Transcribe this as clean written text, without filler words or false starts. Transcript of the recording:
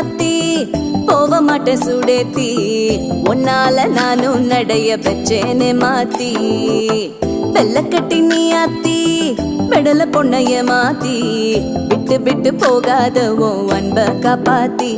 மாத்தி போக மாட்டேன் சுடேத்தி உன்னால நானும் நடைய பெற்றேனே மாத்தி வெள்ள கட்டி நீ ஆத்தி பெடல பொண்ணைய மாத்தி விட்டு விட்டு போகாத உன் அன்ப காப்பாத்தி